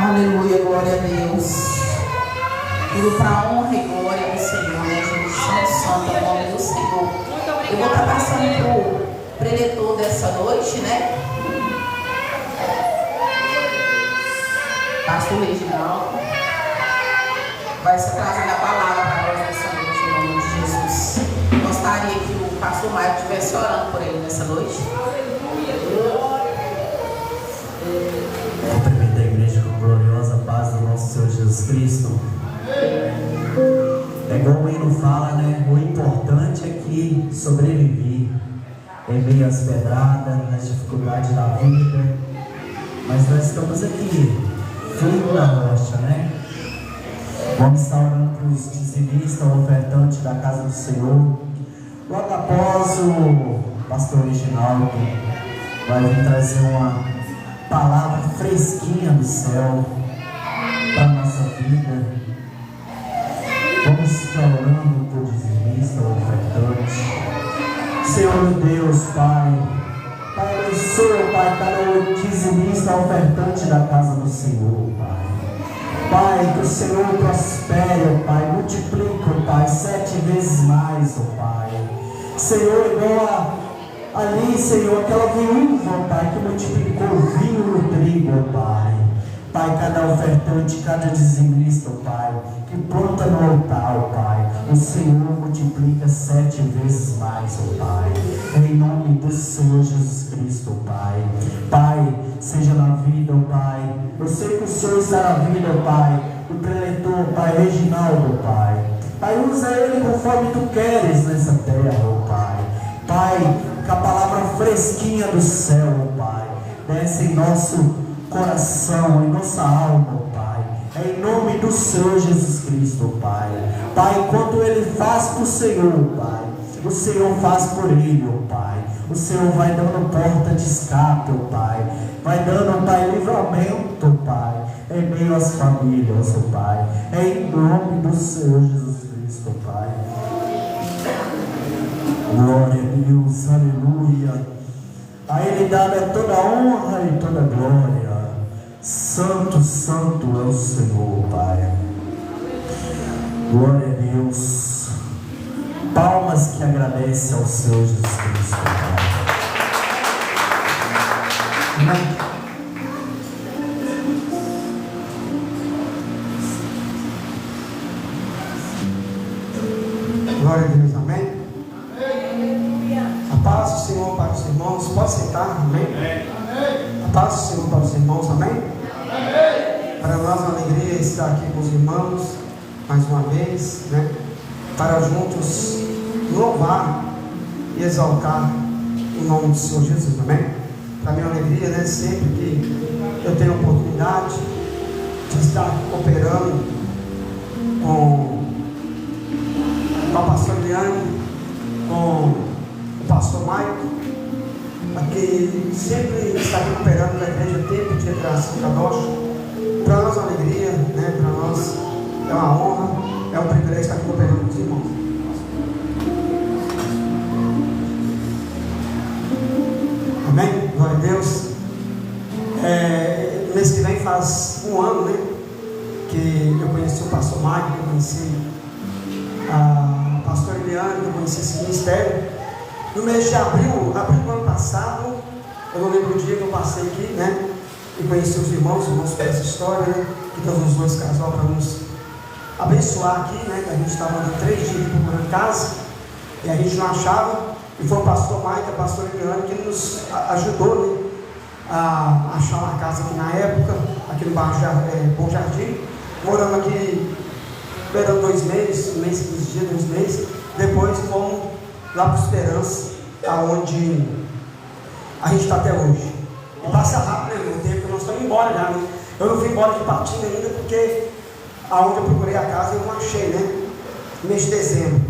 Aleluia, glória a Deus. Tudo para a honra e glória do Senhor, né, gente? Santo, santo é o nome do Senhor. Eu vou estar passando para o preletor dessa noite, né? Pastor Reginaldo vai estar trazendo a palavra para nós nessa noite, em nome de Jesus. Gostaria que o pastor Maio estivesse orando por ele nessa noite. Cumprimento a igreja com gloriosa paz do nosso Senhor Jesus Cristo. É igual o hino fala, né? O importante é que sobrevivi em meio às pedradas, nas dificuldades da vida. Mas nós estamos aqui, firme na rocha, né? Vamos estar orando para os dizimistas, o ofertante da casa do Senhor. Logo após o pastor Reginaldo vai vir trazer uma palavra fresquinha do céu para a nossa vida. Vamos estar orando por dizimista, o ofertante. Senhor Deus, Pai, Pai, abençoa, Pai, cada dizimista, ofertante da casa do Senhor, Pai. Pai, que o Senhor prospere, Pai, multiplica, Pai, 7 vezes mais, Pai. Senhor, igual ali, Senhor, aquela viúva, Pai, que multiplicou o vinho no trigo, Pai. Pai, cada ofertante, cada dizimista, Pai, que planta no altar, Pai, o Senhor multiplica 7 vezes mais, Pai. Em nome do Senhor Jesus Cristo, Pai. Pai, seja na vida, Pai. Eu sei que o Senhor está na vida, Pai, do preletor, Pai, Reginaldo, Pai. Pai, usa ele conforme Tu queres nessa terra, Pai. Pai, que a palavra fresquinha do céu, Pai, desce em nosso coração, em nossa alma, Pai, em nome do Senhor Jesus Cristo, Pai. Pai, enquanto Ele faz por Senhor, Pai, o Senhor faz por Ele, Pai. O Senhor vai dando porta de escape, Pai, vai dando, Pai, livramento, Pai, em meio às famílias, Pai, em nome do Senhor Jesus Cristo, Pai. Glória a Deus, aleluia. A Ele dada toda a honra e toda a glória. Santo, santo é o Senhor, Pai. Glória a Deus. Palmas que agradecem ao Senhor Jesus Cristo, Pai. Amém. Glória a Deus, amém? A paz do Senhor para os irmãos, pode sentar, amém? A paz do Senhor para os irmãos, amém? Para nós é uma alegria estar aqui com os irmãos, mais uma vez, né? Para juntos louvar e exaltar o nome do Senhor Jesus, amém? Para mim é uma alegria, né? Sempre que eu tenho a oportunidade de estar cooperando com a pastora Eliane, com o pastor Maio, que sempre está cooperando na igreja Tempo de Recreação Cadocha. Para nós é uma alegria, né? Para nós é uma honra, é um privilégio estar cooperando com os irmãos. Amém? Glória a Deus. Mês que vem faz um ano, né? Que eu conheci o pastor Maio, que eu conheci a pastora Eliane, que eu conheci esse ministério. No mês de abril do ano passado, eu não lembro o dia que eu passei aqui, né? e conhecer os irmãos por essa história, né? Que Deus nos dois casal para nos abençoar aqui, né? Que a gente estava andando 3 dias procurando casa e a gente não achava, e foi o pastor Mike, a pastora Eliane, que nos ajudou, né? A achar uma casa aqui na época, aqui no bairro Bom Jardim. Moramos aqui esperando 2 meses, 1 mês, 15 dias, 2 meses. Depois fomos lá para Esperança, aonde a gente está até hoje. E passa rápido, né, meu tempo, nós estamos embora já, né? Eu não fui embora de Patinga ainda, porque aonde eu procurei a casa eu não achei, né? Mês de dezembro,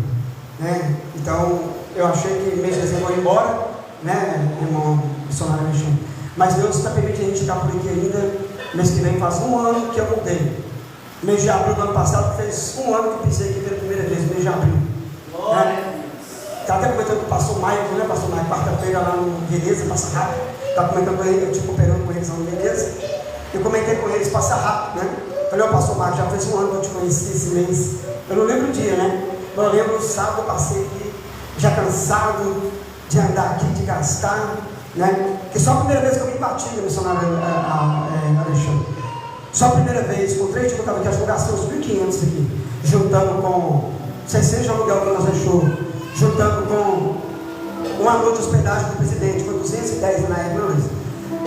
né? Então eu achei que mês de dezembro eu ia embora, né, irmão missionário Alexandre? Mas Deus está permitindo a gente ficar por aqui ainda. Mês que vem faz 1 ano que eu mudei. Mês de abril do ano passado fez 1 ano que pisei aqui pela primeira vez, mês de abril. Né? Está até comentando com o pastor Maicon, né, pastor Maicon? Quarta-feira lá no Veneza, passa rápido. Está comentando com ele, eu estive cooperando com eles lá no Veneza. Eu comentei com eles, passa rápido, né? Falei, ó, pastor Maicon, já fez 1 ano que eu te conheci esse mês. Eu não lembro o dia, né? Eu lembro o sábado eu passei aqui, já cansado de andar aqui, de gastar, né? Que só a primeira vez que eu vim em Patinga, missionário Alexandre. Só a primeira vez, com 3 dias que eu estava aqui, acho que eu gastei uns 1.500 aqui, juntando com 600 de aluguel que nós deixou, juntando com 1 noite de hospedagem do presidente, foi 210 na época.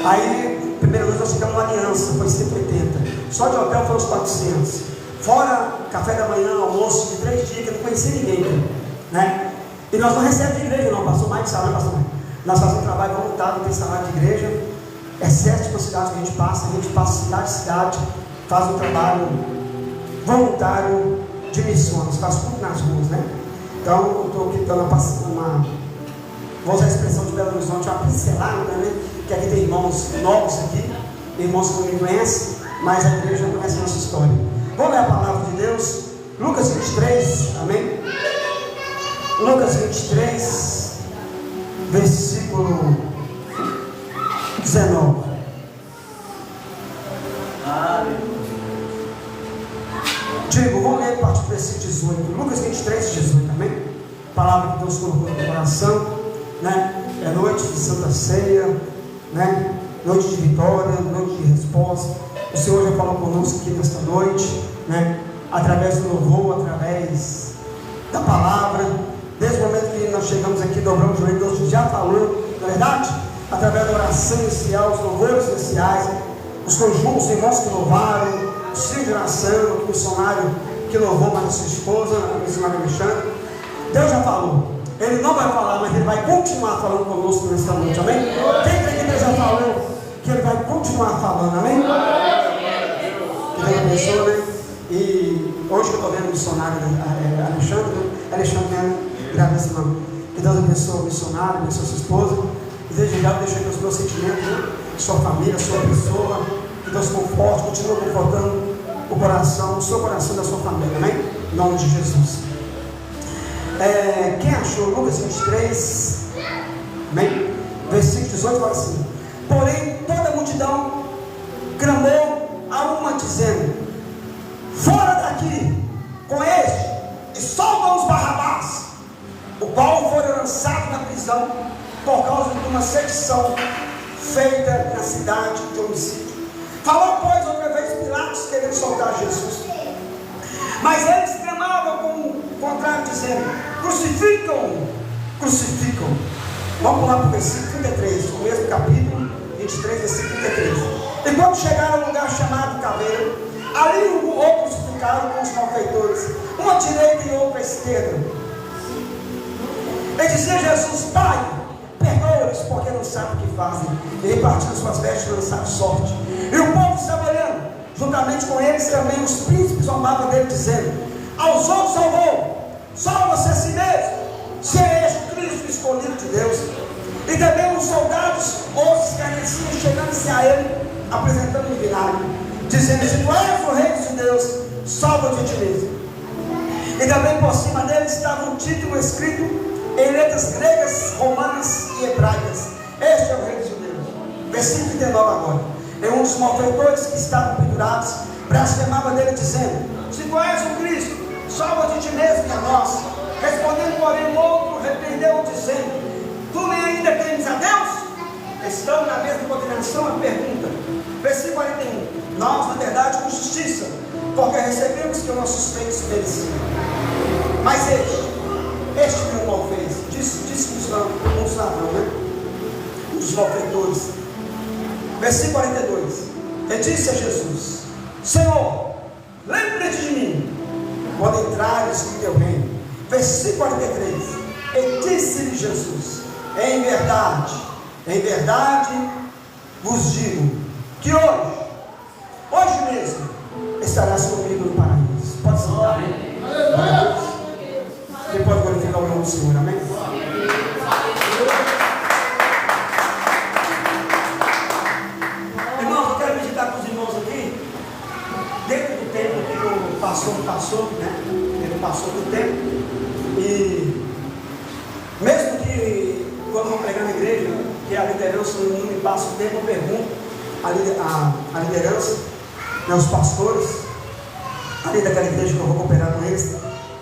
Aí, primeira noite nós ficamos uma aliança, foi 180. Só de hotel foi uns 400. Fora café da manhã, almoço de 3 dias, que eu não conhecia ninguém, né? E nós não recebemos de igreja, não, pastor Mike sabe, né, pastor Mike? Nós fazemos um trabalho voluntário, não tem salário de igreja. É 7 cidades que a gente passa cidade a cidade, faz um trabalho voluntário de missões, faz tudo nas ruas, né? Então, eu estou aqui dando vou usar a expressão de Belo Horizonte, uma pincelada, né? Que aqui tem irmãos novos aqui, irmãos que não me conhecem, mas a igreja não conhece a nossa história. Vamos ler a palavra de Deus, Lucas 23, amém? Lucas 23, versículo 19. Digo, vamos ler a partir do versículo 18. Lucas 23, 18, amém? Palavra que Deus colocou no coração, né? É noite de Santa Ceia, né? Noite de vitória, noite de resposta. O Senhor já falou conosco aqui nesta noite, né? Através do louvor, através da palavra. Desde o momento que nós chegamos aqui, dobramos o joelho, Deus já falou, não é verdade? Através da oração inicial, os louvores iniciais, os conjuntos, os irmãos que louvaram, o filho de oração, o missionário que louvou, mas a sua esposa, a missionária Alexandre. Deus já falou. Ele não vai falar, mas Ele vai continuar falando conosco nesta noite, amém? Quem crê que Deus já falou, que Ele vai continuar falando, amém? Que Deus abençoe, né? E hoje que eu estou vendo o missionário Alexandre, né? Gravíssimo. Que Deus abençoe o missionário, abençoe a sua esposa. E desde já eu deixo aqui os meus sentimentos, né? Sua família, sua pessoa. Que Deus conforte, continue confortando o coração, o seu coração da sua família, amém? Em nome de Jesus. Quem achou Lucas 23, amém? Versículo 18 fala assim: porém toda a multidão clamou a uma dizendo: fora daqui com este e solta os Barrabás, o qual foi lançado na prisão por causa de uma sedição feita na cidade de homicídio. Falou, pois, outra vez Pilatos querendo soltar Jesus, mas eles clamavam com o contrário, dizendo: crucificam, crucificam. Vamos pular para o versículo 33, o mesmo capítulo 23, versículo 33. E quando chegaram ao lugar chamado Caveira, ali o crucificaram com os malfeitores, um à direita e outro à esquerda. E dizia Jesus: Pai, perdoa-lhes, porque não sabem o que fazem. E repartindo suas vestes, lançaram sorte. E o povo estava olhando, juntamente com eles também os príncipes zombavam dele, dizendo: aos outros salvou, salva-se a si mesmo, se é este o Cristo escolhido de Deus. E também os soldados os escarneciam, chegando-se a ele, apresentando um vinagre, dizendo: se tu és o rei de Deus, salva-te de ti mesmo. E também por cima dele estava um título escrito em letras gregas, romanas e hebraicas: este é o rei de Deus. Versículo 39 agora. E um dos malfeitores que estavam pendurados blasfemava dele, dizendo: se tu és o Cristo, salva-te de ti mesmo e a nós. Respondendo, porém, o outro repreendeu, dizendo: tu nem ainda cremes a Deus? Estão na mesma condenação. A pergunta: Versículo 41. Nós, na verdade, com justiça, porque recebemos que os nossos feitos mereciam. Mas este meu mal fez, disse uns ladrões, né? Os malfeitores. Versículo 42. E disse a Jesus: Senhor, lembra-te de mim quando entrares no teu reino. Versículo 43. E disse-lhe Jesus: em verdade vos digo que hoje mesmo estarás comigo no paraíso. Pode sentar, amém? Quem pode glorificar o nome do Senhor, amém? Irmãos, eu quero meditar com os irmãos aqui, dentro do tempo que o pastor passou, né? Ele passou do tempo, e mesmo que quando vamos pregar na igreja, que a liderança não me passa o tempo, eu pergunto a liderança, né, os pastores, ali daquela igreja que eu vou cooperar com eles,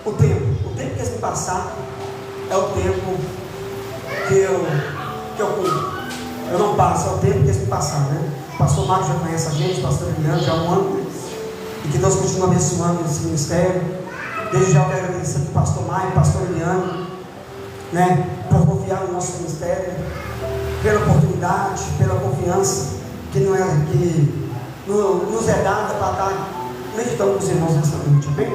o tempo que eles me passaram é o tempo que eu cumpro. Eu não passo, é o tempo que eles me passaram, né? O pastor Marcos já conhece a gente, o pastor Eliane já há um ano, e que Deus continue abençoando esse ministério. Desde já eu quero agradecer ao pastor Maio, o pastor Eliane, né, por confiar no nosso ministério, pela oportunidade, pela confiança que nos é dada para estar meditando com os irmãos nessa noite, amém?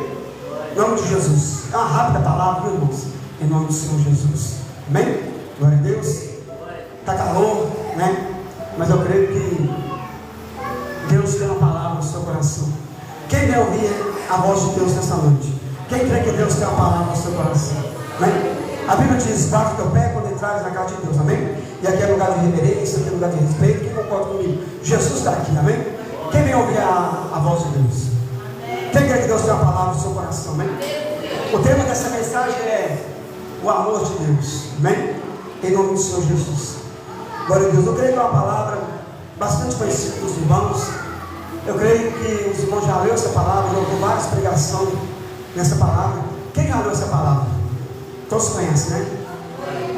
Em nome de Jesus. É uma rápida palavra, irmãos, em nome do Senhor Jesus, amém? Glória a Deus. Está calor, né? Mas eu creio que Deus tem uma palavra no seu coração. Quem quer ouvir a voz de Deus nessa noite? Quem crê que Deus tem uma palavra no seu coração? Amém? A Bíblia diz: bate o teu pé quando entrares na casa de Deus, amém? E aqui é lugar de reverência, aqui é lugar de respeito. Quem concorda comigo? Jesus está aqui, amém? Quem vem ouvir a voz de Deus? Quem quer que Deus tenha uma palavra no seu coração, amém? O tema dessa mensagem é o amor de Deus, amém? Em nome do Senhor Jesus. Glória a Deus. Eu creio que é uma palavra bastante conhecida dos irmãos. Eu creio que os irmãos já leram essa palavra, já ouviram várias pregações nessa palavra. Quem já leu essa palavra? Todos conhecem, né?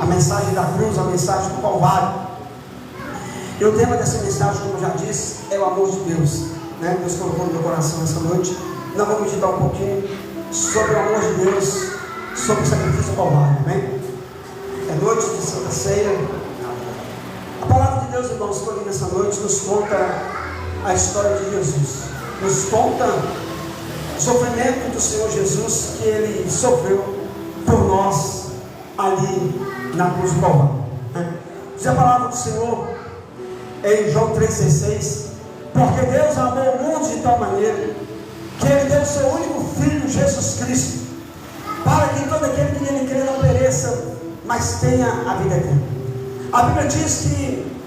A mensagem da cruz, a mensagem do Calvário. E o tema dessa mensagem, como eu já disse, é o amor de Deus, né? Deus colocou no meu coração essa noite. Nós vamos meditar um pouquinho sobre o amor de Deus, sobre o sacrifício do Calvário, amém? É noite de Santa Ceia. A palavra de Deus, irmãos, que eu li nessa noite, nos conta a história de Jesus, nos conta o sofrimento do Senhor Jesus, que Ele sofreu por nós ali na cruz do Calvário, né? Diz a palavra do Senhor em João 3,16: porque Deus amou o mundo de tal maneira que Ele deu o seu único Filho, Jesus Cristo, para que todo aquele que nele crê não pereça, mas tenha a vida eterna. A Bíblia diz que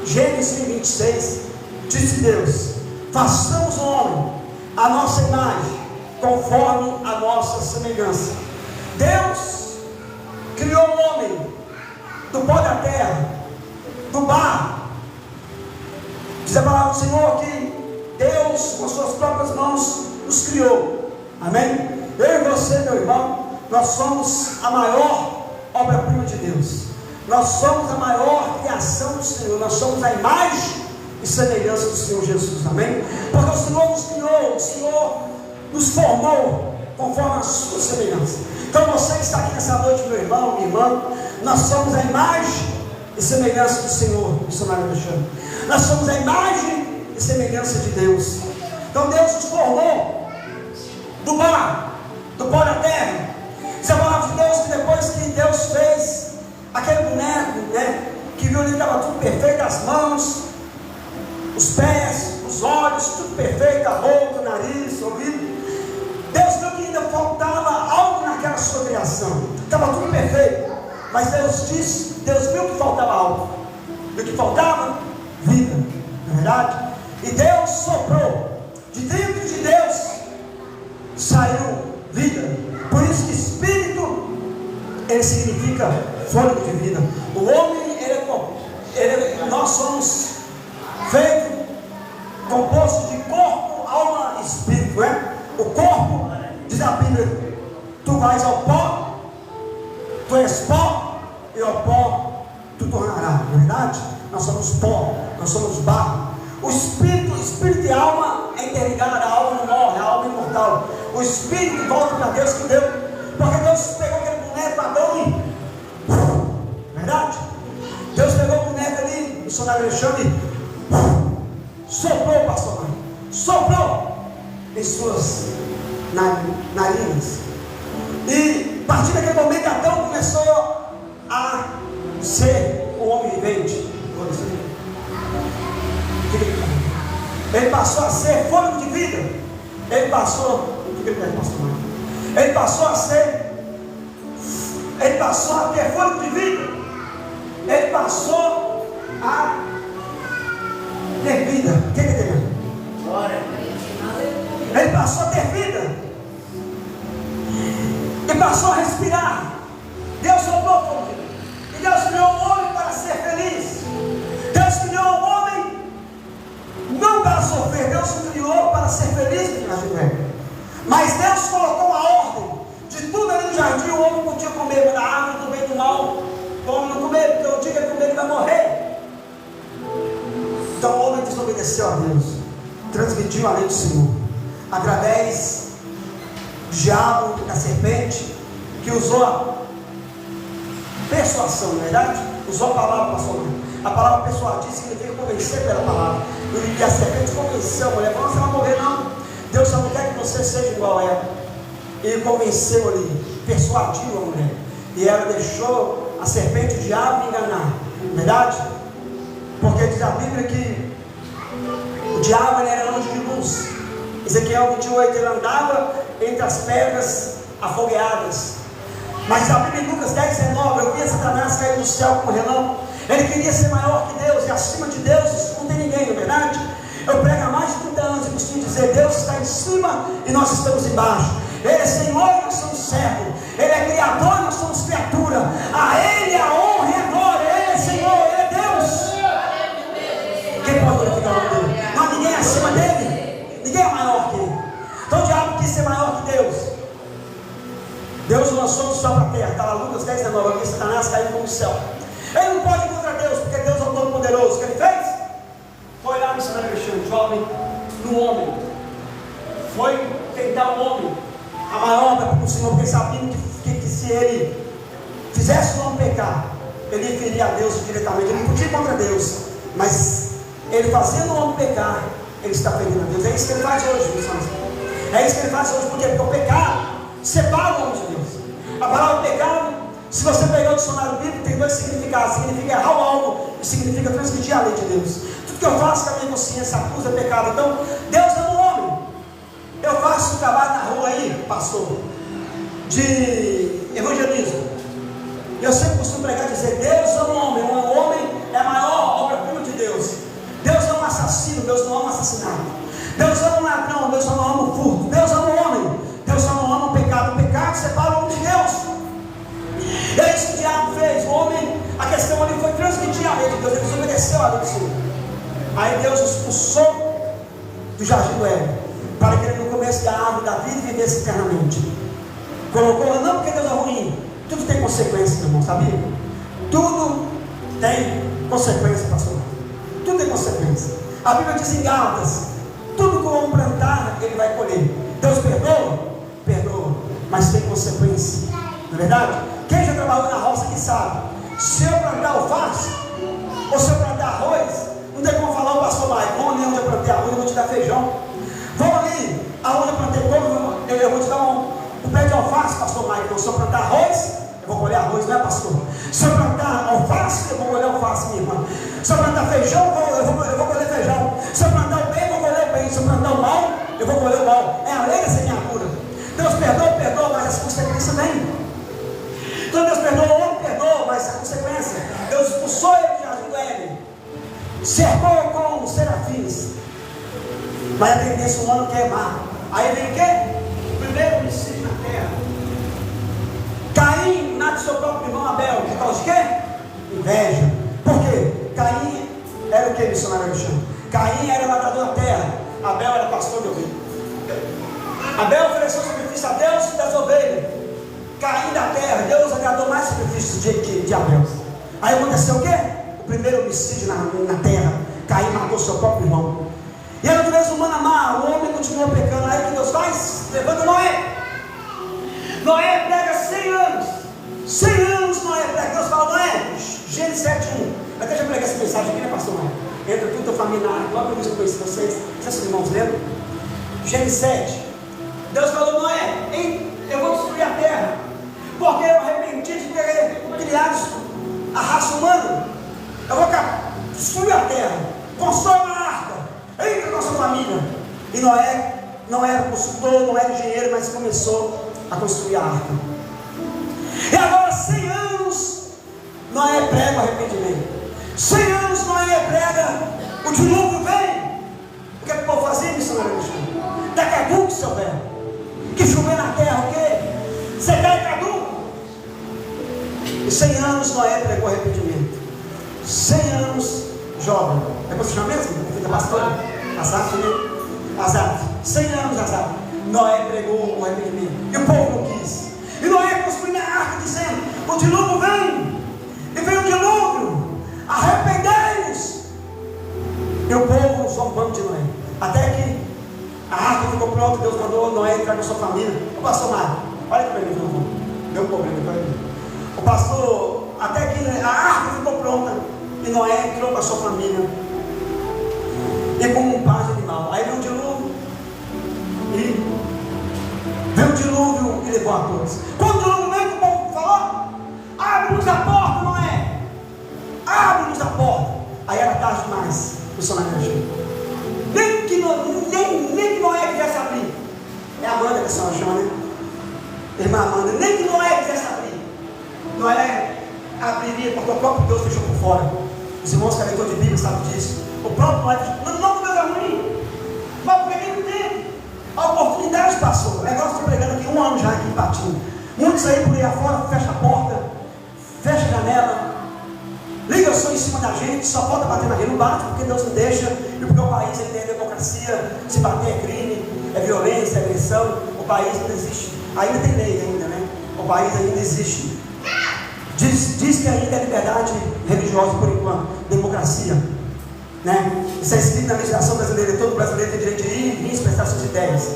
Gênesis 26 disse Deus: façamos o homem a nossa imagem, conforme a nossa semelhança. Deus criou o homem do pó da terra, do barro. Diz a palavra do Senhor que Deus, com suas próprias mãos, nos criou, amém? Eu e você, meu irmão, nós somos a maior obra-prima de Deus. Nós somos a maior criação do Senhor. Nós somos a imagem e semelhança do Senhor Jesus, amém? Porque o Senhor nos criou, o Senhor nos formou conforme a sua semelhança. Então você que está aqui nessa noite, meu irmão, minha irmã, nós somos a imagem e semelhança do Senhor, missionário Alexandre. Nós somos a imagem e semelhança de Deus. Então Deus nos formou do barro, do pó da terra. Diz a palavra de Deus que depois que Deus fez aquele boneco, né, que viu ali que estava tudo perfeito, as mãos, os pés, os olhos, tudo perfeito, a boca, o nariz, o ouvido. Deus viu que ainda faltava algo naquela sua criação. Estava tudo perfeito, mas Deus viu que faltava algo. E o que faltava? Vida, não é verdade? E Deus soprou. De dentro de Deus saiu vida. Por isso que Espírito, ele significa fôlego de vida. O homem, nós somos feitos, composto de corpo, alma e espírito, né? O corpo, diz a Bíblia, tu vais ao pó, tu és pó, e ao pó tu tornarás, não é verdade? Nós somos pó, nós somos barro. O espírito e alma é interligado, a alma não morre, a alma é imortal. O espírito volta para Deus que deu, porque Deus pegou aquele boneco Adão e, verdade? Deus pegou o boneco ali, o missionário Alexandre, soprou, pastor Mário, soprou em suas narinas. E a partir daquele momento Adão começou a ser o homem vivente. Ele passou a ser fôlego de vida. Ele passou a ter fôlego de vida. Ele passou a ter vida. O que é ter? Ele passou a ter vida. E passou a respirar. Deus soprou fôlego de vida. E Deus criou o homem para ser feliz. Deus criou o homem não para sofrer. Deus o criou para ser feliz. Mas Deus colocou uma ordem de tudo ali no jardim. O homem podia comer da árvore do bem e do mal. O homem não comer, porque eu digo que comer ele vai morrer. Então o homem desobedeceu a Deus, transmitiu a lei do Senhor através do diabo, da serpente, que usou a persuasão, não é verdade? Usou a palavra para falar. A palavra persuadir significa convencer pela palavra. E a serpente convenceu a mulher: você não vai morrer não, Deus só não quer que você seja igual a ela. Ele convenceu ali, persuadiu a mulher, e ela deixou a serpente, o diabo, enganar, não é verdade? Porque diz a Bíblia que o diabo ele era anjo de luz. Ezequiel 28, ele andava entre as pedras afogueadas. Mas a Bíblia em Lucas 10, 19, eu via Satanás cair do céu como relâmpago. Ele queria ser maior que Deus, e acima de Deus não tem ninguém, não é verdade? Eu prego há mais de 30 anos e costumo dizer: Deus está em cima e nós estamos embaixo. Ele é Senhor e nós somos servos. Ele é Criador e nós somos criatura. A Ele a honra e a glória. Ele é Senhor, Ele é Deus. Quem pode glorificar o nome dele? Não há ninguém acima dele. Ninguém é maior que ele. Então o diabo quis ser maior que Deus. Deus o lançou do céu para a terra. Está lá Lucas 10, 19. Aqui Satanás caiu como do céu. Ele não pode ir contra Deus, porque Deus é o Todo-Poderoso. O que ele fez? Foi lá no missionário Alexandre, jovem, no homem. Foi tentar o homem a maior obra para o Senhor, porque sabia que se ele fizesse o homem pecar, ele ia ferir a Deus diretamente. Ele não podia ir contra Deus, mas ele fazendo o homem pecar, ele está ferindo a Deus. É isso que ele faz hoje, missionário. É isso que ele faz hoje, porque o pecado separa o homem de Deus. A palavra pecado, se você pegar o dicionário bíblico, tem dois significados: significa errar algo e significa transmitir a lei de Deus. Tudo que eu faço com a minha consciência acusa pecado. Então Deus ama o homem. Eu faço um trabalho na rua aí, pastor, de evangelismo. Eu sempre costumo pregar e dizer: Deus ama o homem. O homem é a maior obra-prima de Deus. Deus ama o assassino, Deus não ama o assassinato. Deus ama o ladrão, Deus só não ama o furto. Deus ama o homem, Deus só não ama o pecado. O pecado separa o homem de Deus. E é isso que o diabo fez. O homem, a questão ali foi transmitir a lei de Deus. Ele desobedeceu a lei do Senhor. Aí Deus o expulsou do jardim do Éden, para que ele não comesse da árvore da vida e vivesse eternamente. Colocou, não porque Deus é ruim. Tudo tem consequência, meu irmão, sabia? Tudo tem consequência, pastor. Tudo tem consequência. A Bíblia diz em Gálatas: tudo que o homem plantar, ele vai colher. Deus perdoa? Perdoa, mas tem consequência. Não é verdade? Quem já trabalhou na roça que sabe, se eu plantar alface, ou se eu plantar arroz, não tem como falar: o pastor Maio, vamos ali onde eu plantei arroz, eu vou te dar feijão. Vamos ali, aonde eu plantei couve, eu vou te dar um pé de alface, pastor Maio. Se eu plantar arroz, eu vou colher arroz, não é, pastor? Se eu plantar alface, eu vou colher alface, minha irmã. Se eu plantar feijão, eu vou colher feijão. Se eu plantar o bem, eu vou colher o bem. Se eu plantar o mal, eu vou colher o mal. É a lei da semeadura. Deus perdoa, mas as consequências vêm. Então Deus perdoa o homem, perdoa, mas a consequência: Deus expulsou ele do jardim do Éden, cercou com serafins. Mas a tendência humana quer amar. Aí vem o quê? O primeiro homicídio na terra. Caim mata seu próprio irmão Abel. Por causa de quê? Inveja. Por quê? Caim era o que, missionário Alexandre? Caim era lavrador da terra. Abel era pastor de ovelha. Abel ofereceu sacrifício a Deus e das ovelhas. Caim da terra. Deus agradou mais sacrifícios de Abel. Aí aconteceu o quê? O primeiro homicídio na terra. Caim matou seu próprio irmão. E a natureza humana má, o homem continua pecando. Aí o que Deus faz? Levanta Noé. Noé prega 100 anos. 100 anos Noé prega. Deus fala, Noé, Gênesis 7:1. Até já preguei essa mensagem aqui, né, pastor Noé? Entra tudo tua família na área. Logo que eu conheci vocês. Vocês irmãos lembram? Gênesis 7. Deus falou, Noé, eu vou destruir a terra, porque eu arrependi de ter criado a raça humana. Eu vou destruir a terra. Constrói uma arca. Entra na nossa família. E Noé não era consultor, não era engenheiro, mas começou a construir a arca. E agora 100 anos Noé prega o arrependimento. 100 anos Noé prega, o dilúvio vem. O que o povo fazia, missionário Alexandre? Daqui a pouco, seu velho, que chover na terra, o quê? Secar e caduco. E 100 anos Noé pregou arrependimento. 100 anos jovem. É como se chama mesmo? Filho da pastora? Azaf, né? Azaf. 100 anos Azaf. Noé pregou o arrependimento. E o povo não quis. E Noé construiu a arca dizendo, o dilúvio vem. E vem o dilúvio. Arrependei-vos. E o povo zombando de Noé. Até que a arca ficou pronta, Deus mandou Noé entrar com sua família. O pastor Mário, olha aqui para mim, não. Deu problema para mim. O pastor, até que a arca ficou pronta, e Noé entrou com a sua família. E como um par de animal. Aí veio o dilúvio. E veio o dilúvio e levou a todos. Quando o dilúvio veio, o povo falou: abre-nos a porta, Noé. Abre-nos a porta. Aí era tarde demais. O Senhor não agiu. Nem que Noé quisesse abrir. É a Amanda que a senhora chama, né? Irmã Amanda. Nem que Noé quisesse abrir. Noé abriria, porque o próprio Deus fechou por fora. Os irmãos que leitor de Bíblia sabem disso. O próprio Noé fechou. Não que Deus é ruim. Mas porque ele não tem. A oportunidade passou. O negócio estou pregando aqui 1 ano já aqui em Patinho. Muitos aí por aí afora, fecha a porta, fecha a janela, liga o som em cima da gente, só falta bater na rede, não bate porque Deus não deixa, e porque o país ele tem democracia, se bater é crime, é violência, é agressão, o país não existe, ainda tem lei ainda, né? O país ainda existe. Diz que ainda é liberdade religiosa por enquanto, democracia, né? Isso é escrito na legislação brasileira, todo brasileiro tem direito de ir e vir expressar suas ideias.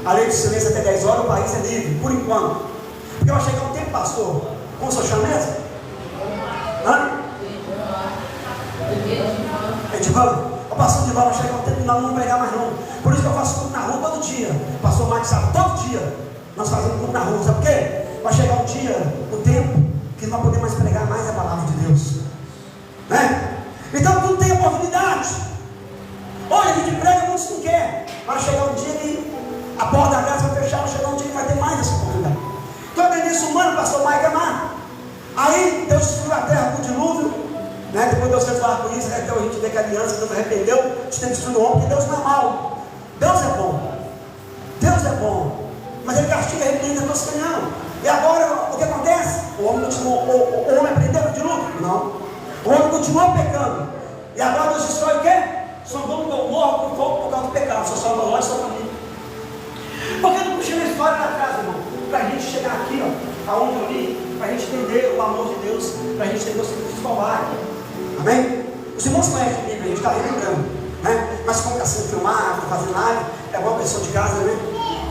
A lei de silêncio até 10 horas, o país é livre, por enquanto. Porque vai chegar um tempo, pastor, como o senhor chama mesmo? Hã? Edivan? O pastor Edivan vai chegar um tempo que nós não vamos pregar mais não. Por isso que eu faço culto na rua todo dia. O pastor Mike sabe, todo dia nós fazemos culto na rua. Sabe por quê? Vai chegar um dia, o tempo, que não vai poder mais pregar mais a palavra de Deus, né? Então tudo tem oportunidade. Olha, a gente prega, muitos não quer. Vai chegar um dia que a porta da graça vai fechar, vai chegar um dia que vai ter mais essa oportunidade. Então a tendência humana, pastor Mike, é amar. Aí Deus destruiu a terra com o dilúvio, né? Depois Deus fez o arco-íris, né? Então a gente vê que a aliança, Deus arrependeu, a gente tem que destruir o homem, porque Deus não é mau. Deus é bom. Deus é bom. Mas ele castiga a arrependimento da toscanhão. E agora o que acontece? O homem continuou, o homem aprendeu o dilúvio? Não. O homem continuou pecando. E agora Deus destrói o quê? Sodoma e Gomorra com fogo por causa do pecado. Só salva Ló e sua família. Por que não puxei a história da casa, irmão? Para a gente chegar aqui, ó, aonde eu li, para a gente entender o amor de Deus, para a gente entender o seguinte de Calvário. Amém? Os irmãos conhecem a Bíblia, a gente está relembrando, né? Mas como está sendo filmado, está fazendo live, é igual a pessoa de casa, né?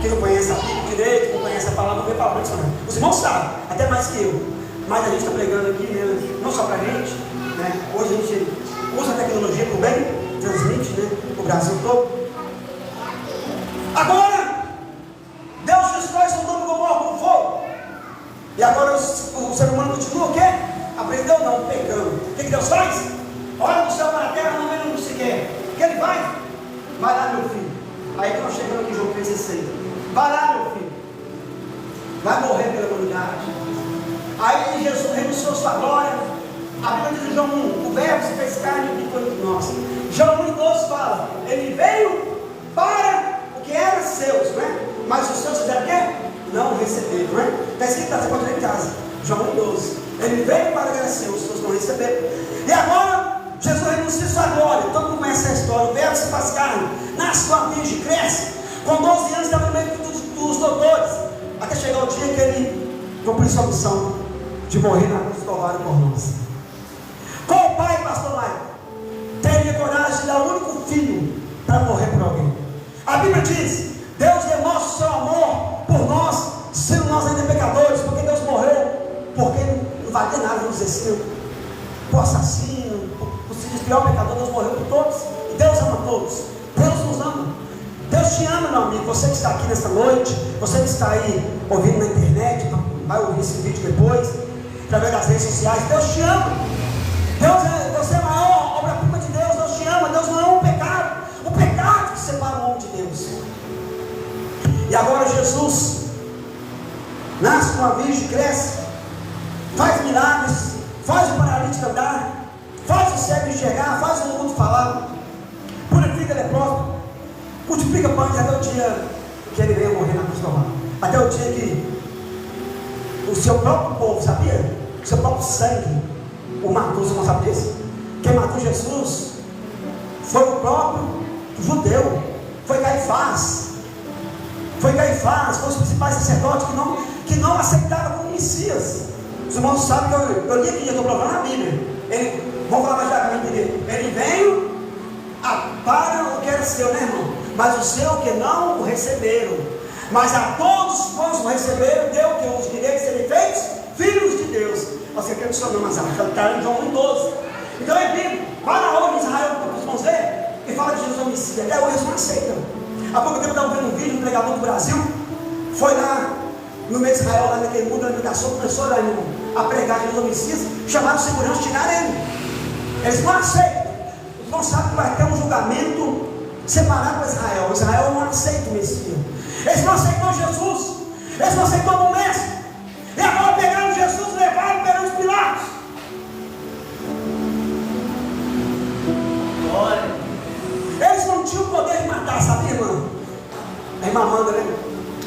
Que não conhece a Bíblia direito, não conhece a palavra, não vem para frente, não. Os irmãos sabem, até mais que eu. Mas a gente está pregando aqui, né? Não só para a gente, né? Hoje a gente usa a tecnologia para o bem, transmite, né? O Brasil todo. Agora, Deus destrói Sodoma e Gomorra com fogo. E agora o ser humano continua o quê? Aprendeu não, pecando. O que Deus faz? Olha do céu para a terra, não vê onde se quer. O que ele faz? Vai lá, meu filho. Aí que nós chegamos aqui em João 3,16. Vai lá, meu filho. Vai morrer pela humanidade. Aí Jesus renunciou sua glória. A Bíblia diz em João 1, o verbo se fez carne e habitou entre nós. João 1,12 fala, ele veio para o que era seus, né? Mas os seus fizeram o quê? Não receberam, né? Está escrito, você pode ler em casa. João 1,12. Ele veio para o que era seus, os seus não receberam. E agora, Jesus renuncia sua glória. Todo mundo conhece essa história. O verbo se faz carne, nasce com a virgem, cresce. Com 12 anos estava no meio dos doutores. Até chegar o dia que ele cumpriu sua missão de morrer na cruz do Calvário por nós. Qual pai, pastor Maio, teria coragem de dar para morrer por alguém. A Bíblia diz: Deus demonstra o seu amor por nós, sendo nós ainda pecadores, porque Deus morreu, porque não valia nada, vamos dizer assim, por assassino, por ser o pior pecador. Deus morreu por todos, e Deus ama todos. Deus nos ama. Deus te ama, meu amigo. Você que está aqui nesta noite, você que está aí ouvindo na internet, vai ouvir esse vídeo depois, através das redes sociais. Deus te ama. Você é a maior obra-prima de Deus. Deus te ama. Deus não ama o pecado. O pecado que separa o homem de Deus. E agora Jesus nasce com a virgem, cresce, faz milagres, faz o paralítico andar, faz o cego enxergar, faz o mundo falar, purifica leproso, multiplica pães até o dia que ele veio morrer na cruz do Calvário. Até o dia que o seu próprio povo, sabia? O seu próprio sangue o matou. Você não sabe disso? Quem matou Jesus foi o próprio judeu, foi Caifás. Foi Caifás, foi os principais sacerdotes que não aceitaram como Messias. Os irmãos sabem que eu li aqui, eu estou provando na Bíblia. Vamos falar mais devagar, entender. Ele veio para o que era seu, né, irmão? Mas o seu que não o receberam. Mas a todos quantos o receberam, deu que os direitos de serem feitos filhos de Deus. Você quer que o seu nome, mas está em João 1,12. Então é bíblico. Vai na hora de Israel para os irmãos ver e fala de Jesus é o Messias. Até hoje eles não aceitam. Há pouco tempo eu estava vendo um vídeo, um pregador do Brasil foi lá no meio de Israel, lá naquele mundo da limitação, começou lá, a pregar Jesus é o Messias, chamaram os seguranças, tiraram ele. Eles não aceitam. Eles não sabem que vai ter um julgamento separado para Israel. Israel não aceita o Messias. Eles não aceitam Jesus. Eles não aceitam o Mestre. E agora pegaram Jesus e levaram perante Pilatos. Glória. Eles não tinham o poder de matar, sabia, irmã? A irmã Amanda, né?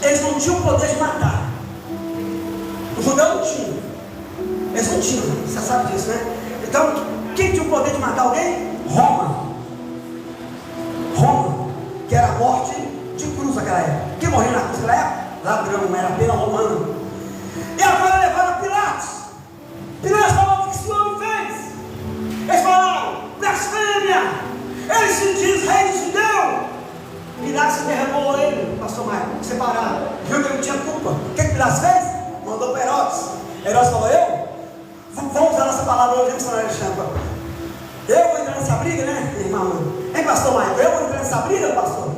Eles não tinham o poder de matar. O judeu não tinha. Eles não tinham, você sabe disso, né? Então, quem tinha o poder de matar alguém? Roma. Roma, que era a morte de cruz naquela época. Quem morreu na cruz naquela época? Ladrão, era pena romana. E agora levaram a Pilatos. Pilatos falou: o que esse homem fez? Eles falaram: blasfêmia! Ele se diz rei de judeu. Pilatos derramou ele, pastor Maio, separado. Viu que ele não tinha culpa. O que Pilatos fez? Mandou para Herodes. Herodes falou: vamos usar nossa palavra hoje, pastor Alexandre. Eu vou entrar nessa briga, né, irmão? Hein, pastor Maio? Eu vou entrar nessa briga, pastor?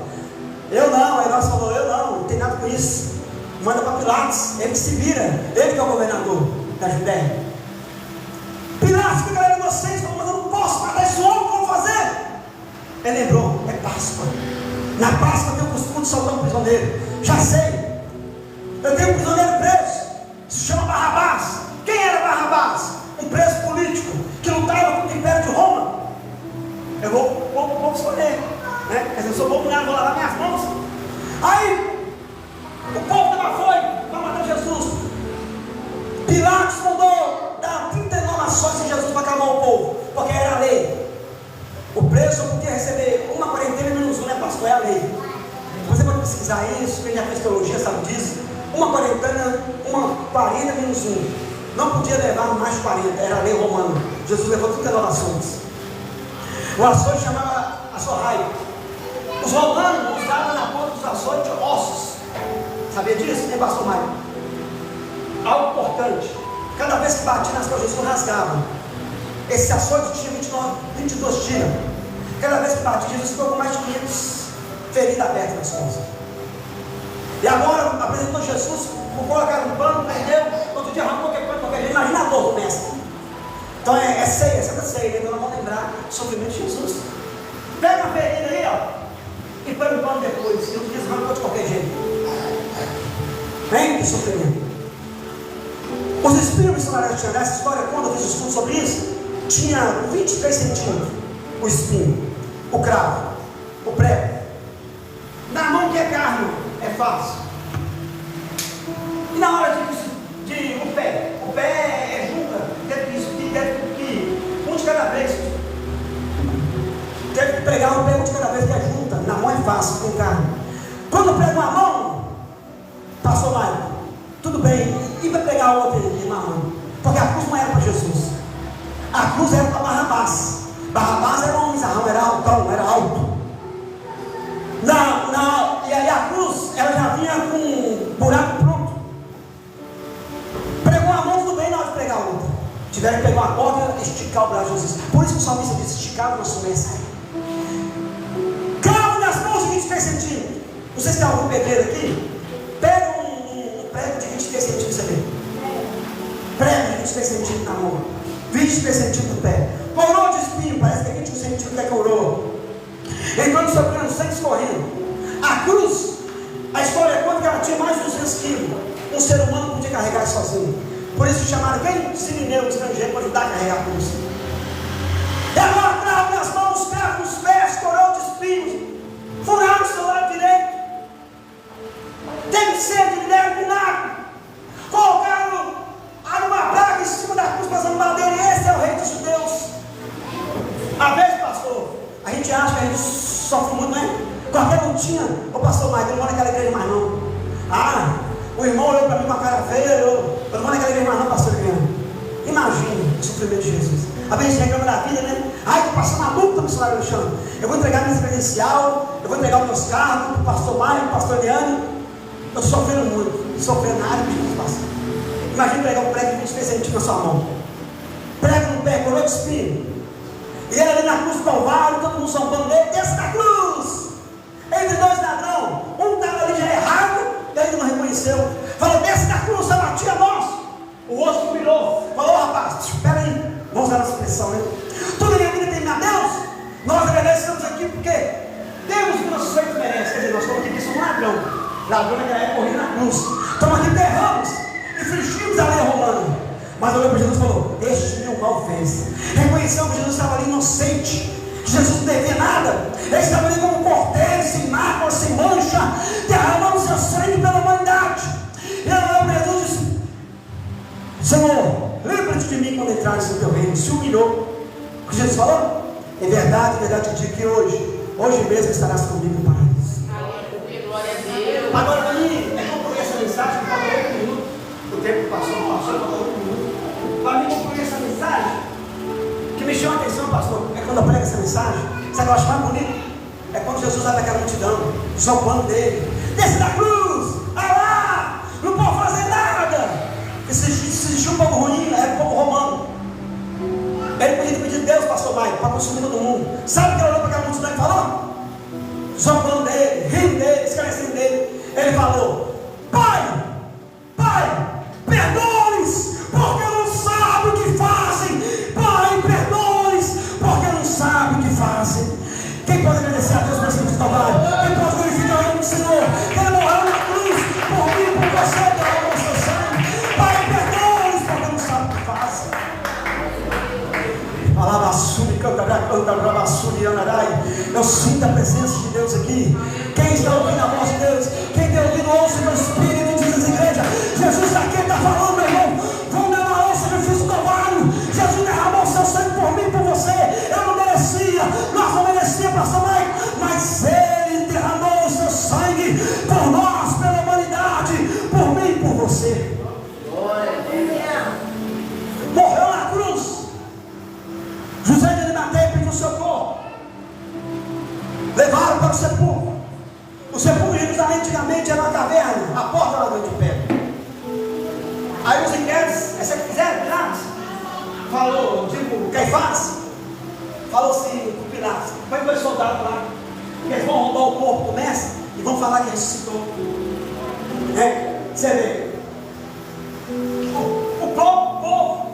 Eu não. Herodes falou: eu não tem nada com isso. Manda para Pilatos, ele se vira. Ele que é o governador da Judéia. Pilatos, que galera, vocês estão mandando, não posso matar esse homem, como fazer? Ele lembrou: é Páscoa. Na Páscoa eu tenho o costume de soltar um prisioneiro. Já sei. Eu tenho um prisioneiro preso. Se chama Barrabás. Quem era Barrabás? Um preso político que lutava contra o Império de Roma. Eu vou escolher, né? Mas eu sou bom, não vou lavar minhas mãos. Aí o povo também foi para matar Jesus. Pilatos mandou dar 39 ações em Jesus para acalmar o povo, porque era a lei. O preso só podia receber uma quarentena menos um, né, pastor? É a lei. Você pode pesquisar isso, quem já fez teologia sabe disso. Uma quarentena, uma 40 menos um. Não podia levar mais de 40, era a lei romana. Jesus levou 39 ações. O açoite chamava açorraio. Os romanos usavam na ponta dos açoites ossos. Sabia disso? Nem pastor Maio. Algo importante. Cada vez que batia nas costas, Jesus rasgava. Esse açoite tinha 22 tiras. Cada vez que batia, Jesus ficou com mais de 500 feridas abertas nas costas. E agora apresentou Jesus, colocaram um pano, perdeu, outro dia arrancou qualquer jeito. Imagina a dor do mestre. Então é ceia, Santa Ceia. Então nós vamos lembrar do sofrimento de Jesus. Pega a ferida aí, ó, e põe um pano depois. E outro dia arrancou de qualquer jeito. Vem de sofrimento. Os espinhos missionários tinham nessa história, quando eu fiz estudo sobre isso, tinha 23 centímetros o espinho, o cravo, o prego. Na mão que é carne, é fácil. E na hora de o pé é junta, teve que um de cada vez. Teve que pregar um pé um de cada vez, que é junta. Na mão é fácil, com carne. Quando prega uma mão, pastor Mário, tudo bem, e vai pegar outra na mão? Porque a cruz não era para Jesus, a cruz era para Barrabás. Barrabás era um homem zarrão, era altão, era alto. E aí a cruz, ela já vinha com um buraco pronto. Pregou a mão, tudo bem, na hora de pregar a outra. Tiveram que pegar uma corda e esticar o braço de Jesus. Por isso que o salmista disse: esticado na sua mesa. Cravo nas mãos de 23 centímetros. Não sei se tem algum pedreiro aqui. Pega um prego de 23 centímetros ali. Prego de 23 centímetros na mão. 23 centímetros no pé. Coroa de espinho, parece que é 21 centímetros que é coroa. Entrando sofrendo sangue escorrendo. A cruz, a história conta que ela tinha mais de 200 quilos. Um ser humano não podia carregar sozinho. Por isso chamaram quem? Sirineu, estrangeiro, para ajudar a carregar a cruz. E agora cravo nas mãos, cravo nos pés, coroa de espinhos. Furaram o seu lado direito. Teve sede, lhe deram vinagre. Colocaram uma placa em cima da cruz, passando madeira. E esse é o rei dos judeus. A vez, pastor, a gente acha que a gente sofre muito, né? Qualquer lutinha, ô pastor Maicon, eu não vou naquela igreja mais não. O irmão olhou para mim com a cara feia, eu não vou naquela igreja mais não, pastor Adriano. Imagina o sofrimento de Jesus. A gente reclama da vida, né? Estou passando a multa no salário do chão. Eu vou entregar minha credencial, eu vou entregar os meus carros para o pastor Maicon, pastor Adriano. Eu estou sofrendo muito, sofrendo na área de Jesus, pastor. Imagina pegar um prego de 23 centímetros na sua mão. Prego no pé, coroa de espinho. E ele ali na cruz do Calvário, todo mundo zombando dele, desce da cruz. Entre dois ladrões, um estava ali já errado, e ele não reconheceu. Falou: desce da cruz, você batia nós. O outro virou, falou: rapaz, espera aí, vamos usar essa expressão, né? Tudo na minha vida tem a Deus. Nós agradecemos aqui porque temos o que nossos feitos merecem. Quer dizer, nós estamos aqui porque somos ladrão. Ladrão naquela época morreu na cruz. Estamos aqui, berramos, infringimos a lei romana. Mas olhou para Jesus e falou: este meu mal fez. Reconheceu que Jesus estava ali inocente, que Jesus não devia nada. Ele estava ali como um cordeiro, sem mácula, sem mancha, derramando seu sangue pela humanidade. E ele olhou para Jesus e disse: Senhor, lembra-te de mim quando entrares no teu reino. Se humilhou. O que Jesus falou? Em verdade te digo que hoje mesmo estarás comigo no paraíso. Aleluia, glória a Deus. Agora, para mim, é concluir essa mensagem, que falta 8 minutos. O tempo passou, falta 8 minutos. Para mim, concluir essa mensagem, que me chama a atenção, pastor, é quando eu prego essa mensagem. Sabe o que eu acho mais bonito? É quando Jesus vai daquela multidão, zombando dele: desce da cruz, lá, não pode fazer nada. Se existia um povo ruim, era um povo romano. Ele podia pedir a Deus, pastor Maicon, para consumir todo mundo. Sabe o que ele olhou para aquela multidão e falou? Zombando dele, rindo dele, esclarecendo dele. Ele falou: Pai, perdoe-os, porque não sabem o que fazem. Pai, perdoe-os, porque não sabem o que fazem. Quem pode agradecer a Deus por esse trabalho? Quem pode glorificar o nome do Senhor? Ele morreu na cruz por mim, por você, derramou o seu sangue. Pai, perdoe-os, porque não sabem o que fazem. Eu sinto a presença de Deus aqui. Quem está ouvindo a voz de Deus? Quem está ouvindo, ouça o Espírito, diz essa igreja: Jesus aqui está falando, meu irmão. Vamos derramar o sacrifício do Calvário. Jesus derramou o seu sangue por mim e por você. Eu não merecia, nós não merecíamos, pastor Maicon, mas Ele derramou o seu sangue por nós, pela humanidade, por mim e por você. Morreu na cruz. José de Arimateia pediu socorro. Levaram para o sepulcro. O sepulcro de Jerusalém antigamente era uma caverna, a porta era de pedra. Aí os inquéritos, essa que fizeram, Pilatos, falou, Caifás, falou assim para Pilatos: põe 2 soldados lá, que eles vão roubar o corpo do mestre e vão falar que ressuscitou. Você vê, o povo,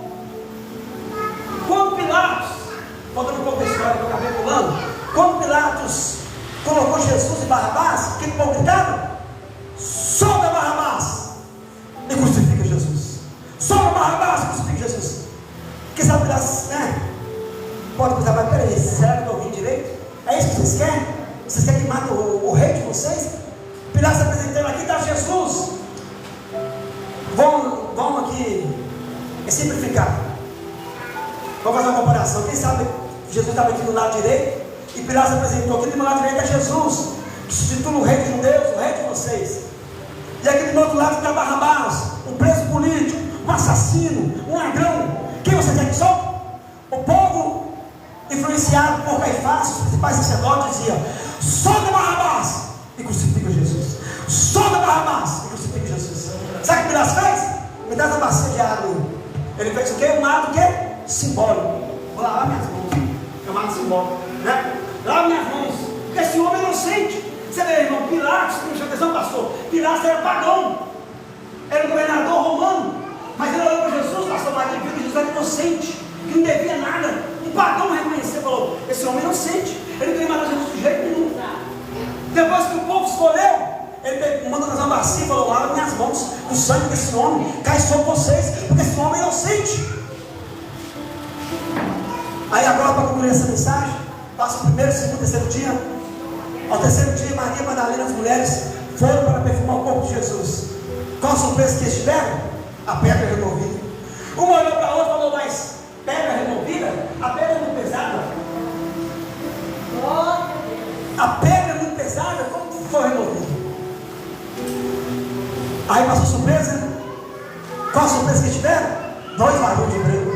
quando Pilatos, contando um pouco da história que eu acabei pulando, quando Pilatos colocou Jesus e Barrabás, o que o povo gritava? Solta Barrabás e crucifica Jesus. Solta Barrabás e crucifica Jesus. Porque sabe, Pilatos, né? Pode pensar: mas peraí, será que eu estou ouvindo direito? É isso que vocês querem? Vocês querem que mate o rei de vocês? Pilatos apresentando: aqui está Jesus. Vamos aqui simplificar. Vamos fazer uma comparação. Quem sabe Jesus estava aqui do lado direito e Pilatos apresentou: aqui do meu lado direito é Jesus, que se titula o rei dos judeus, o rei de vocês. E aqui do meu outro lado está Barrabás, um preso político, um assassino, um ladrão. Quem você quer que sou? O povo, influenciado por Caifás, os principais sacerdotes, dizia: solta Barrabás e crucifica Jesus. Solta Barrabás e crucifica Jesus. Sabe o que Pilatos fez? Me dá essa bacia de água. Ele fez o quê? Um ato o quê? Simbólico. Vou lavar minhas mãos. É um ato simbólico, né? Lava minhas mãos. Porque esse homem é inocente. Você vê, irmão, Pilatos, que me chama atenção, pastor. Pilatos era pagão. Era um governador romano. Mas ele olhou para Jesus, pastor Maria, viu que Jesus era inocente, que não devia nada. Um pagão reconheceu e falou: esse homem é inocente. Ele não queria matar Jesus de jeito nenhum. Depois que o povo escolheu, ele mandou trazer uma bacia e falou: lava minhas mãos, o sangue desse homem cai sobre vocês, porque esse homem é inocente. Aí agora, para concluir essa mensagem, passa o primeiro, segundo, terceiro dia. Ao terceiro dia, Maria Madalena e as mulheres foram para perfumar o corpo de Jesus. Qual a surpresa que eles tiveram? A pedra removida. Uma olhou para a outra e falou: mas pedra removida? A pedra é muito pesada. A pedra é muito pesada, como foi removida? Aí passou surpresa. Qual a surpresa que tiveram? 2 varões de branco.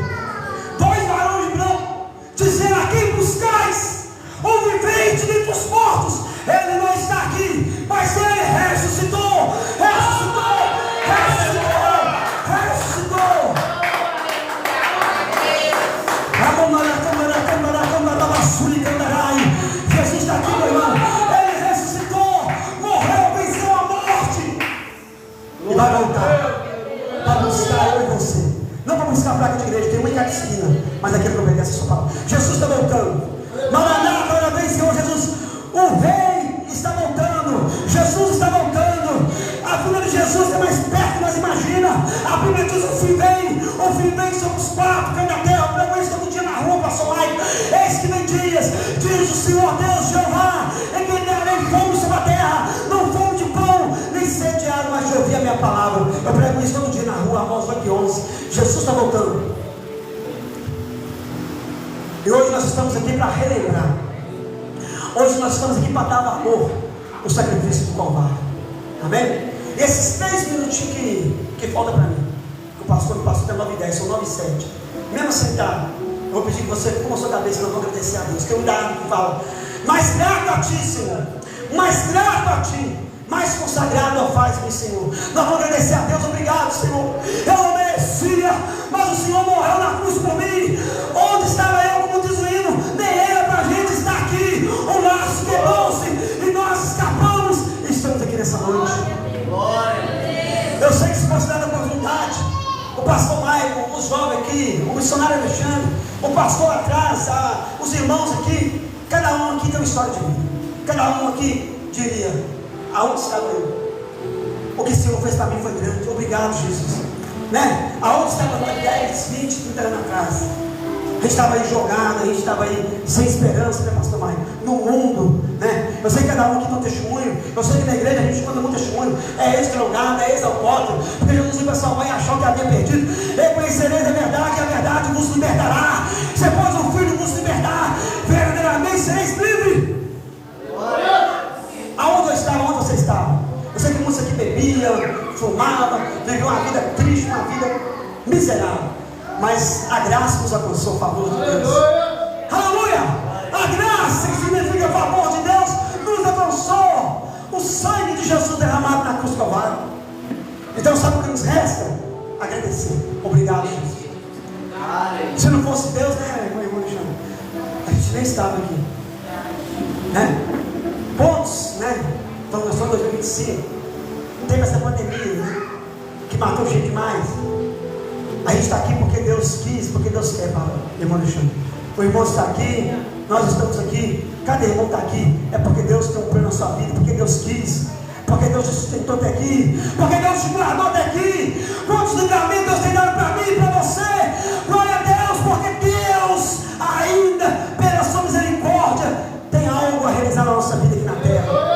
2 varões de branco, dizendo: a quem buscais? O vivente dentre os mortos. Ele não está aqui, mas ele ressuscitou. Ressuscitou. Ressuscitou. Ressuscitou. Jesus está aqui, meu irmão. Ele ressuscitou, morreu, venceu a morte e vai voltar para buscar eu e você. Não para buscar a placa de igreja, tem uma em cada esquina, mas aquele que obedece a sua palavra. Jesus está voltando. Maranata, ora vem, Senhor Jesus. O rei está voltando. Jesus está voltando. A vinda de Jesus é mais perto que nós imaginamos. A Bíblia diz: o fim vem sobre os 4 cantos da terra. Eu prego isso todo dia na rua, pastor Maico. Eis que vem dias, diz o Senhor Deus Jeová, em que darei fome sobre a terra, não fome de pão, nem sede de água, mas de ouvir a minha palavra. Eu prego isso todo dia na rua, Amós 8:11. Jesus está voltando. E hoje nós estamos aqui para relembrar. Hoje nós estamos aqui para dar valor ao sacrifício do Calvário. Amém? E esses 3 minutinhos que falta para mim, que o pastor me passou até 9:10, são 9:07. Mesmo sentado, eu vou pedir que você curva a sua cabeça, nós vamos agradecer a Deus. Que eu falo: mais grato a ti, Senhor, mais grato a ti, mais consagrado faz-me, Senhor. Nós vamos agradecer a Deus. Obrigado, Senhor. Eu não merecia, mas o Senhor morreu na cruz por mim. Onde estava eu, como diz o hino? Nem era para a gente estar aqui. O laço quebrou-se e nós escapamos e estamos aqui nessa noite. Eu sei que se fosse dada a oportunidade, o pastor Maicon, os jovens aqui, o missionário Alexandre, o pastor atrás, os irmãos aqui, cada um aqui tem uma história de vida. Cada um aqui diria: aonde estava eu? O que o Senhor fez para mim foi grande. Obrigado, Jesus. Né? Aonde estava 10, 20, 30 anos atrás? A gente estava aí jogado, a gente estava aí sem esperança, né, pastor Maio? No mundo, né? Eu sei que cada um aqui tem um testemunho. Eu sei que na igreja a gente conta muito testemunho. É ex-drogado, é ex-alcoólatra. Porque Jesus veio para salvar e achou que havia perdido. Reconhecereis a verdade, e a verdade vos libertará. Você pode o Filho vos libertar. Verdadeiramente sereis livres. Aonde eu estava? Onde você estava? Eu sei que muitos aqui bebiam, fumavam, viviam uma vida triste, uma vida miserável. Mas a graça nos alcançou, o favor de Deus. Aleluia! A graça, que significa favor de Deus, nos alcançou. O sangue de Jesus derramado na cruz do Calvário. Então sabe o que nos resta? Agradecer. Obrigado, Jesus. Se não fosse Deus, né, irmão Alexandre? A gente nem estava aqui, né? Pontos, né? Então nós estamos em 2025. Teve essa pandemia, né? Que matou gente demais. A gente está aqui porque Deus quis, porque Deus quer, irmão Alexandre. O irmão está aqui, nós estamos aqui. Cada irmão está aqui. É porque Deus tem um plano na sua vida, porque Deus quis, porque Deus te sustentou até aqui, porque Deus te guardou até aqui. Quantos livramentos Deus tem dado para mim e para você? Glória a Deus, porque Deus ainda, pela sua misericórdia, tem algo a realizar na nossa vida aqui na terra.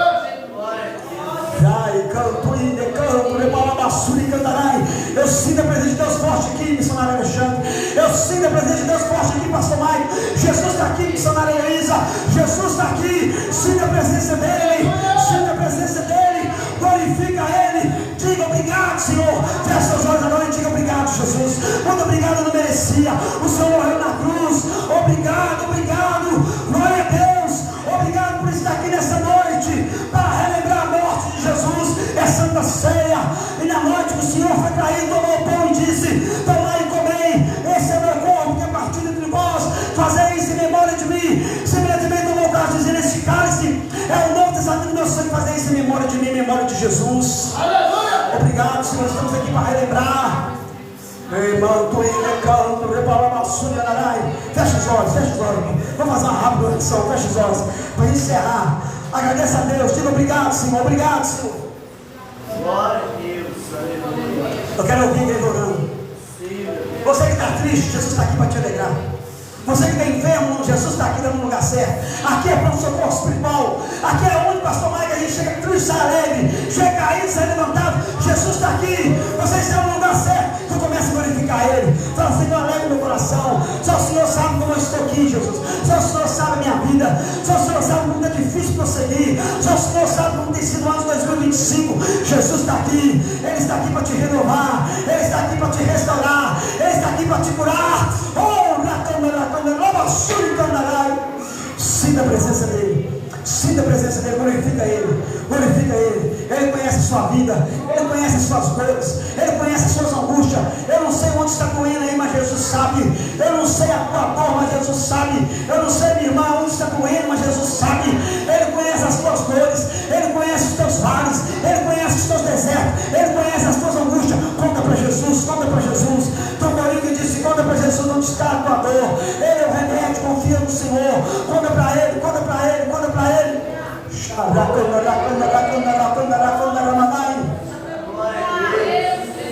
Eu sinto a presença de Deus forte aqui, missionário Alexandre. Eu sinto a presença de Deus forte aqui, pastor Maicon. Jesus está aqui, missionária Elisa. Jesus está aqui. Sinta a presença dele. Sinta a presença dele. Glorifica ele. Diga obrigado, Senhor. Feche seus olhos agora e diga obrigado, Jesus. Muito obrigado, eu não merecia. O Senhor morreu na cruz. Obrigado, obrigado. Glória a Deus. Obrigado por estar aqui nessa noite para relembrar Santa Ceia, e na noite que o Senhor foi traído, tomou o pão e disse: tomai e comei, esse é meu corpo que é partido entre vós, fazei isso em memória de mim. Semelhantemente tomou o cálice, dizendo: este cálice é o novo testamento do meu sangue, fazei isso em memória de mim, em memória de Jesus. Aleluia! Obrigado, Senhor, estamos aqui para relembrar. Meu irmão, tu ainda canto, repalabassúria, narai. Fecha os olhos, vamos fazer uma rápida oração, fecha os olhos, para encerrar. Agradeça a Deus, diga obrigado, Senhor, obrigado, Senhor. Glória a Deus, aleluia. Eu quero ouvir ele orando. Você que está triste, Jesus está aqui para te alegrar. Você que está enfermo, Jesus está aqui dando um lugar certo. Aqui é para o socorro espiritual. Aqui é onde, pastor Mike, a gente chega triste, sai alegre, chega caído, sai levantado. Jesus está aqui. Você está no lugar certo. Então comece a glorificar Ele. Fala: Senhor, alegra meu coração. Só o Senhor sabe como eu estou aqui, Jesus. Só o Senhor sabe a minha vida. Só o Senhor sabe como é difícil prosseguir. Só o Senhor sabe como tem sido o ano 2025. Jesus está aqui. Ele está aqui para te renovar. Ele está aqui para te restaurar. Ele está aqui para te curar. Sinta a presença dele. Sinta a presença dele, glorifica ele, glorifica ele. Ele conhece a sua vida, ele conhece as suas dores, ele conhece as suas angústias. Eu não sei onde está doendo aí, mas Jesus sabe. Eu não sei a tua dor, mas Jesus sabe. Eu não sei, minha irmã, onde está doendo, mas Jesus sabe. Ele conhece as tuas dores, ele conhece os teus vales, ele conhece os teus desertos, ele conhece as tuas angústias. Conta para Jesus, conta para Jesus. Tom Coringa disse: conta para Jesus onde está a tua dor. Ele é o remédio, confia no Senhor. Conta para ele, conta para ele, conta para ele.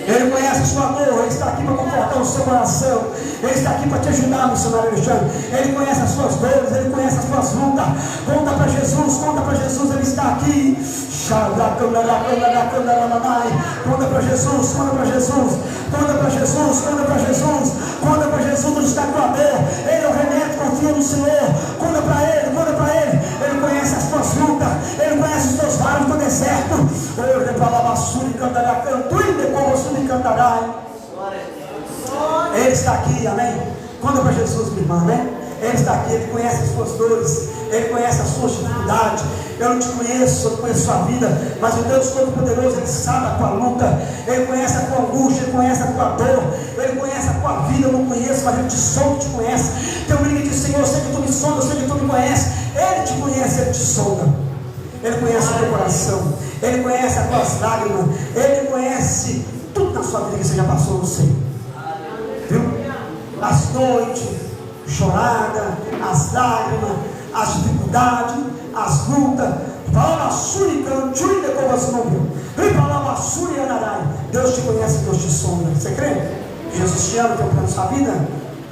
Ele conhece a sua dor. Ele está aqui para confortar o seu coração. Ele está aqui para te ajudar, missionário Alexandre. Ele conhece as suas dores, ele conhece as suas lutas. Conta para Jesus, conta para Jesus. Ele está aqui. Conta para Jesus, conta para Jesus, conta para Jesus, conta para Jesus, conta para Jesus onde está a tua dor. Ele é o remédio, confia no Senhor. Conta para ele, conta para ele. Ele conhece as tuas lutas, ele conhece os teus vales do deserto. Ele está aqui, amém? Conta para Jesus, minha irmã, amém? Ele está aqui, ele conhece as suas dores, ele conhece as suas dificuldades. Eu não te conheço, eu não conheço a sua vida, mas o Deus Todo-Poderoso, ele sabe a tua luta, ele conhece a tua angústia, ele conhece a tua dor, ele conhece a tua vida. Eu não conheço, mas ele te sonda e te conhece. Tem um menino que diz: Senhor, eu sei que tu me sonda, eu sei que tu me conhece. Ele te conhece, ele te sonda. Ele conhece o teu coração, ele conhece as tuas lágrimas, ele conhece tudo na sua vida que você já passou, não sei. Viu? As noites chorada, as lágrimas, as dificuldades, as lutas. Deus te conhece, Deus te sonda. Você crê? Jesus te ama, tem um plano na sua vida?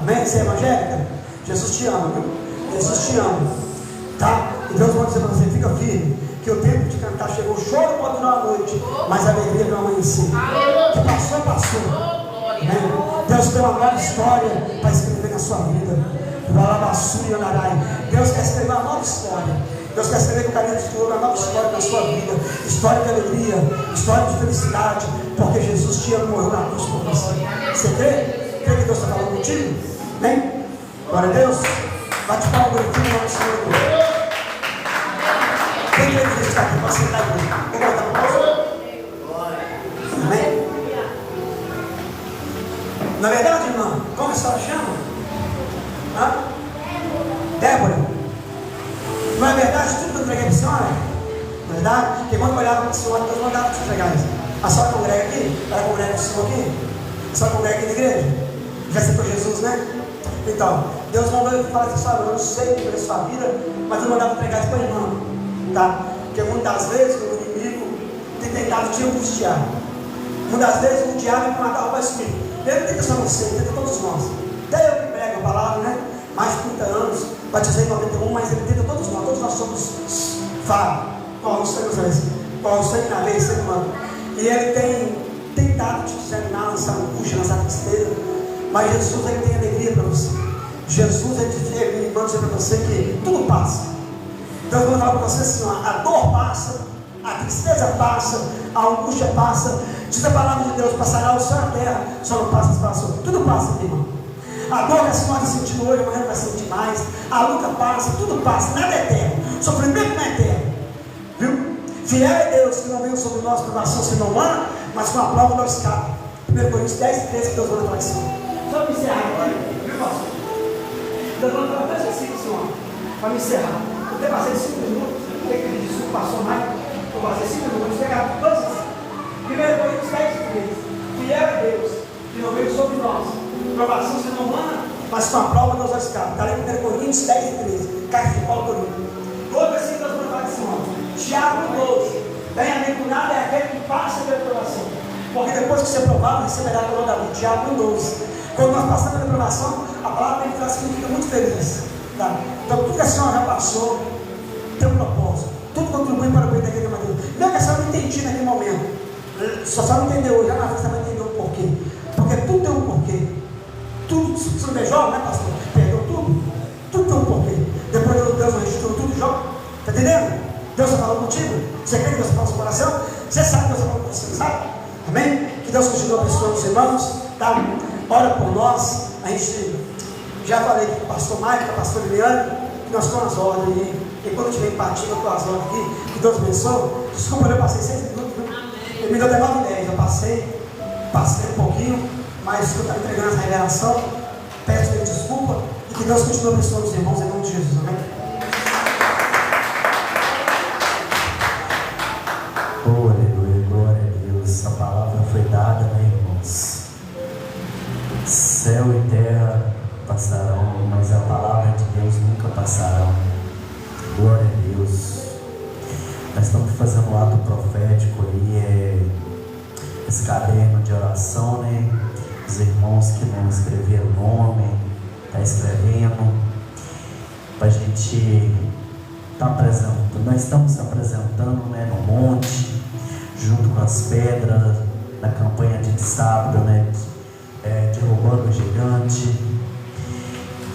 Amém? Você é evangélica? Jesus te ama, viu? Jesus te ama, tá? E Deus vai dizer para você: fica firme, que o tempo de cantar chegou. O choro pode durar a noite, mas a alegria vai amanhecer. O que passou, passou. Deus tem uma nova história para escrever na sua vida. Deus quer escrever uma nova história. Deus quer escrever com carinho de ouro uma nova história na sua vida. História de alegria, história de felicidade, porque Jesus te ama e morreu na cruz por você. Você crê? Crê que Deus está falando contigo? Amém? Glória a Deus. Bate palma, glorifica o nome do Senhor. Quem crê que Jesus está aqui para sentar aqui? Vou guardar para você. Amém? Na verdade, irmã, como a senhora chama? Hã? Débora. Não é verdade tudo que eu entreguei para a senhora? Não é verdade? Porque quando eu olhava para a senhora, Deus mandava te entregar isso. A senhora congrega aqui? Ela congrega com o senhor aqui? A senhora congrega aqui na igreja? Já aceitou Jesus, né? Então, Deus mandou eu falar assim: eu não sei como é a sua vida, mas eu mandava entregar isso para a irmã. Tá? Porque muitas vezes o inimigo tem tentado te angustiar. Muitas vezes o diabo vem matar o pai comigo. Ele não tenta só você, ele tenta todos nós. Até eu que prego a palavra, né? Mais de 30 anos, batizei em 91, mas ele tenta todos nós somos faros. Qual o sangue na veia, ser humano. E ele tem tentado te desanimar, lançar angústia, lançar tristeza. Mas Jesus, ele tem alegria para você. Jesus, ele manda dizer para você que tudo passa. Então eu vou falar para você assim: a dor passa, a tristeza passa, a angústia passa. Diz a palavra de Deus: passará o céu e a terra, só não passa as passas. Tudo passa, meu irmão. A dor que a senhora está sentindo hoje, amanhã não vai sentir mais. A luta passa, tudo passa, nada é eterno. Sofrimento não é eterno. Viu? Fiel é Deus que não veio sobre nós provação sendo humana, mas com a prova não escapa. 1 Coríntios 10, 13, que Deus manda para cima. Só para encerrar agora, viu, pastor? Deus manda para dois versículos, senhor, para me encerrar. Eu tenho que fazer 5 minutos, eu tenho que pedir desculpa, passou mais. Vou fazer 5 minutos, vou pegar dois versículos. 1 Coríntios 10, 13. Fiel é Deus que não veio sobre nós provação sendo humana, mas com a prova não nos escapa. Está em 1 Coríntios 10, 13. Carta de Paulo Coríntios. Outro versículo Deus manda para cima. Tiago 12. Bem-aventurado é aquele que passa pela provação, porque depois que você provado, receberá a coroa da vida. Tiago 12. Quando nós passamos pela provação, a palavra dele traz que a gente fica muito feliz. Tá? Então, tudo que a senhora já passou tem um propósito. Tudo contribui para o bem daquele maneira. Não que a senhora não entendi naquele momento. Só a senhora não entendeu hoje, já na frente você vai entender o porquê. Porque tudo tem um porquê. Tudo, se você não é jovem, né, pastor? Perdeu tudo? Tudo tem um porquê. Depois Deus registrou tudo de jovem. Está entendendo? Deus está falando contigo? Você crê que Deus está falando no seu coração? Você sabe que Deus está falando com você, sabe? Amém? Que Deus continue abençoando os irmãos. Tá? Ora por nós. A gente já falei com o pastor Mike, com a pastora Eliane, que nós estamos às ordens. E quando eu tiver empatia, eu estou às ordens aqui. Que Deus abençoe. Desculpa, eu passei 6 minutos. Ele me deu até 9 e 10. Eu passei um pouquinho, mas eu estava entregando essa revelação. Peço ele desculpa. E que Deus continue abençoando os irmãos em nome de Jesus. Amém? Oh, aleluia, glória a Deus. A palavra foi dada, né, irmãos? Céu e terra passarão, mas a palavra de Deus nunca passará. Glória a Deus. Nós estamos fazendo um ato profético aí, esse caderno de oração, né? Os irmãos que não escreveram o nome, está escrevendo, para a gente estar apresentando. Nós estamos apresentando, né, no monte, junto com as pedras, na campanha de sábado, né? Derrubando o gigante.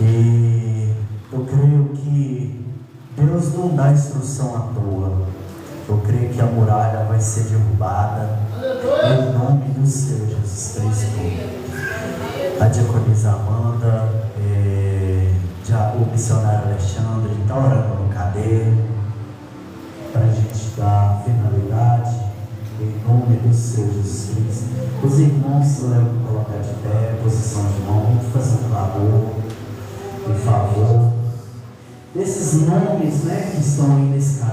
E eu creio que Deus não dá instrução à toa. Eu creio que a muralha vai ser derrubada em nome do Senhor Jesus Cristo. A diaconisa Amanda, o missionário Alexandre está orando no cadeiro para a gente dar finalidade em nome do Senhor Jesus Cristo. Os irmãos levam colocar de pé, posição de mão, vamos fazer um clamor em favor desses nomes, né, que estão aí nesse cadeiro.